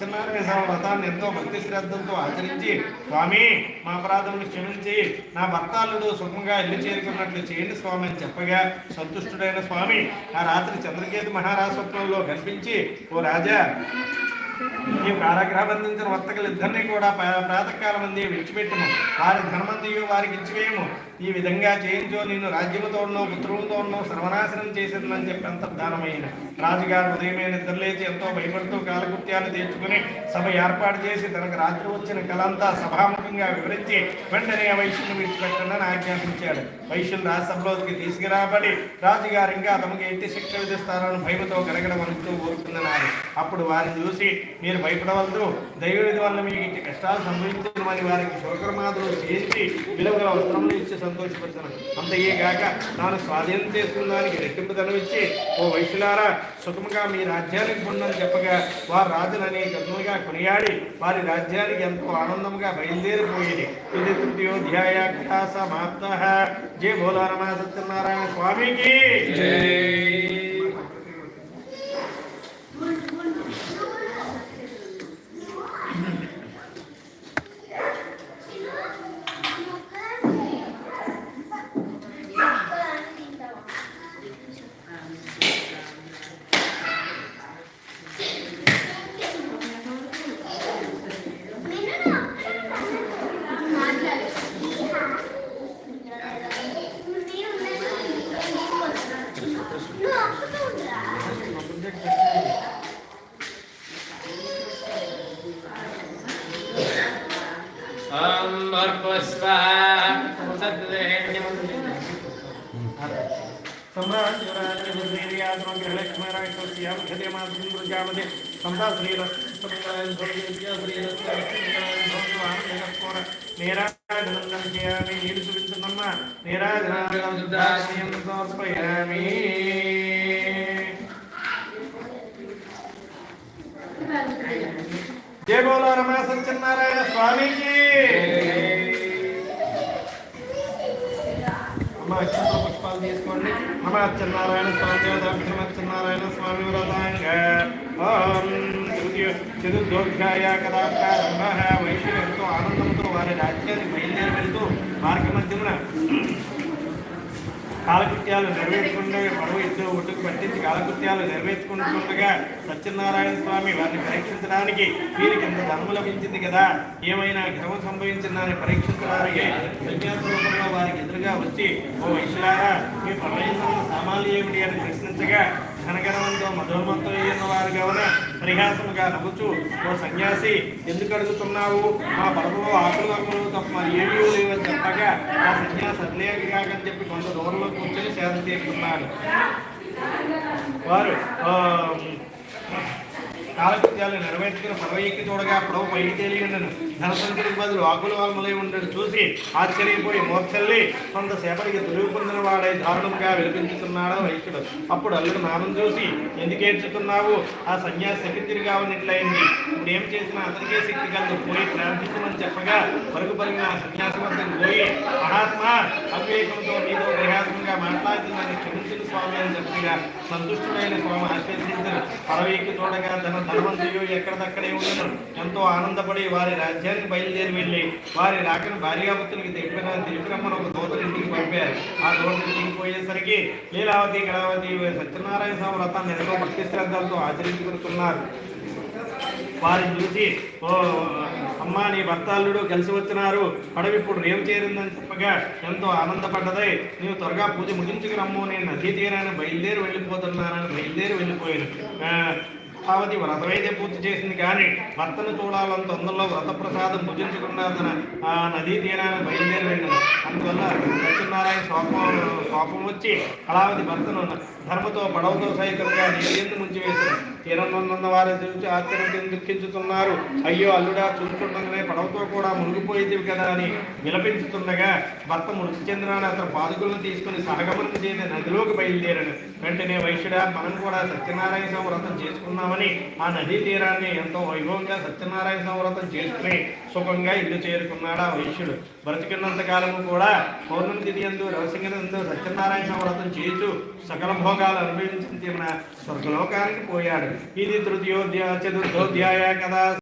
వ్రతాన్ని ఎంతో భక్తి శ్రద్ధలతో ఆచరించి స్వామి మా అపరాధములు క్షమించి నా భర్తాళుడు సుఖంగా ఇల్లు చేరుకున్నట్లు చేయండి స్వామి అని చెప్పగా సంతుష్టుడైన స్వామి ఆ రాత్రి చంద్రకేతు మహారాజ స్వప్నంలో కనిపించి ఓ రాజా ఈ కారాగ్రహ బంధించిన వర్తకులిద్దరినీ కూడా ప్రాతకాలం అంది విడిచిపెట్టము వారి ధర్మంతియు వారికి ఇచ్చివేయము ఈ విధంగా చేయించో నిన్ను రాజ్యముతోనో పుత్రులతోనో సర్వనాశనం చేసేదని చెప్పి అంతర్ధానమైన రాజుగారు ఉదయమే నిద్రలేచి ఎంతో భయపడుతూ కాలకృత్యాలు తీర్చుకుని సభ ఏర్పాటు చేసి తనకు రాత్రి వచ్చిన కలంతా సభాముఖంగా వివరించి వెంటనే వైశ్యుని విడిచిపెట్టండి ఆజ్ఞాపించాడు. వైశ్యులు రాజ్యసభలోకి తీసుకురాబడి రాజుగారు ఇంకా తమకు ఎట్టి శిక్ష విధిస్తారని భయముతో గడగడ వణుకుతూ ఊరుకుంటున్నారు. అప్పుడు వారిని చూసి మీరు భయపడవద్దు, దైవవిధి వల్ల మీకు ఇంటి కష్టాలు సంభవించమని వారికి శోకరమాదులు చేసి విలువగల వస్త్రములు ఇచ్చి సంతోషపడుతున్నాను. అంతయేగాక తాను స్వాధీనం చేసుకున్న దానికి రెట్టింపు ధనమిచ్చి ఓ వైశ్యులారా సుఖముగా మీ రాజ్యానికి పొందని చెప్పగా వారు రాజులని గర్భముగా కొనియాడి వారి రాజ్యానికి ఎంతో ఆనందంగా బయలుదేరిపోయేది. ఇది తృతీయోధ్యాయ కథా సమాప్త. జయ బోలో రమా సత్యనారాయణ స్వామికి జై. जय बोलो रमा सत्यनारायण स्वामी की। पुष्पाल తీసుకోండి. నమ సత్యనారాయణ స్వామి సత్యనారాయణ స్వామి వ్రతాంగ ఓం చతుర్థోధ్యాయ కథాప్రారంభ. వైశ్యులు ఎంతో ఆనందంతో వారి రాజ్యానికి బయలుదేరి వెళ్తూ మార్గ మధ్యమున కాలకృత్యాలు నెరవేర్చుకుంటే పడవ ఇద్దరు ఒడ్డుకు పట్టించి కాలకృత్యాలు నెరవేర్చుకుంటుండగా సత్యనారాయణ స్వామి వారిని పరీక్షించడానికి వీరికి ఎంత ధర్మం లభించింది కదా, ఏమైనా ఘనము సంభవించిందని పరీక్షించడానికి సన్యాసరూపంలో వారికి ఎదురుగా వచ్చి ఓ వైశ్యులారా మీ పరమేశ్వరుల సామాన్లు ఏమిటి అని ప్రశ్నించగా ఘనగణంతో మధురమంతో అయిన వారు కావున పరిహాసముగా నవ్వుచూ ఓ సన్యాసి ఎందుకు అడుగుతున్నావు, మా పడవలో ఆకులు వర్మలు తప్ప మరి ఏమీ లేవని చెప్పగా ఆ సన్యాసి అట్లేక కాకని చెప్పి కొంత దూరంలో కూర్చొని సేద తీరుతున్నాడు. వారు కాలకృత్యాలు నెరవేర్చుకుని పడవ ఎక్కి చూడగా పడవ పైకి తేలియుండెను. ధనసంచుడికి బదులు ఆకుల వాల్మలై ఉండడు చూసి ఆశ్చర్యపోయి మోర్చల్లి కొంతసేపటికి తులువు పొందిన వాడై దారుణంగా వినిపించుతున్నాడు వైశ్యుడు. అప్పుడు అల్లుడు నామం చూసి ఎందుకేర్చుకున్నావు, ఆ సన్యాసి శక్తి తిరిగావనిట్లయింది, ఇప్పుడు ఏం చేసినా అతనికే శక్తి కలదు, పోయి ప్రార్థించమని చెప్పగా పరుగు పరుగున ఆ సన్యాసి వద్దకు పోయి మహాత్మా అవివేకంతో నీతో ప్రయాసంగా మాట్లాడుతుందని క్షమించిన స్వామి అని చెప్పగా సంతుష్టుడైన స్వామి ఆశీర్వదించారు. పడవ ఎక్కి చూడగా ధనవంతులు ఎక్కడదక్కడే ఉండను. ఎంతో ఆనందపడి వారి రాజ్యానికి బయలుదేరి వెళ్ళి వారి రాకను భార్యాభక్తులకి తెలిపిరమ్మని ఒక దూతలు ఇంటికి పంపారు. ఆ దూతలు ఇంటికి పోయేసరికి లీలావతి కళావతి సత్యనారాయణ స్వామి వ్రతాన్ని ఎంతో భక్తి శ్రద్ధలతో ఆచరించుకుంటున్నారు. వారిని చూసి ఓ అమ్మా నీ భర్తాళుడు కలిసి వచ్చినారు, పడవి ఇప్పుడు రేవు చేరిందని చెప్పగా ఎంతో ఆనందపడ్డదై నీవు త్వరగా పూజ ముగించుకురమ్ము, నేను నదీ తీరాన్ని బయలుదేరి వెళ్ళిపోయాను. పార్వతి వ్రతమైతే పూర్తి చేసింది కానీ భర్తను చూడాలని తొందరలో వ్రత ప్రసాదం భుజించకుండా తన ఆ నదీ తీరాన్ని బయలుదేరి వెళ్ళింది. అందువల్ల సత్యనారాయణ కోపం వచ్చి కళావతి భర్తను ధర్మతో పడవతో సహితంగా నీళ్ళు ముంచి వేసిన తీరంలో వారి చూసి ఆశ్చర్యం దుఃఖించుతున్నారు. అయ్యో అల్లుడా చూస్తుండగానే పడవతో కూడా మునిగిపోయేది కదా అని విలపించుతుండగా భర్త మృతి చెందినాన్ని అతను పాదుకులను తీసుకుని సహగమనం చేసి నదిలోకి బయలుదేరాడు. వెంటనే వైశ్యుడా మనం కూడా సత్యనారాయణ స్వామి వ్రతం చేసుకున్నామని ఆ నదీ తీరాన్ని ఎంతో వైభవంగా సత్యనారాయణ స్వామి వ్రతం చేసుకుని సుఖంగా ఇల్లు చేరుకున్నాడు ఆ వైశ్యుడు. బ్రతికినంత కాలము కూడా పౌర్ణమి తిథి యందు రహస్యంగా సత్యనారాయణ స్వామి వ్రతం చేస్తూ సకల భోగాలు అనుభవించిన స్వర్గలోకానికి పోయాడు. ఇది తృతీయోధ్యాయ చతుర్థోధ్యాయ కదా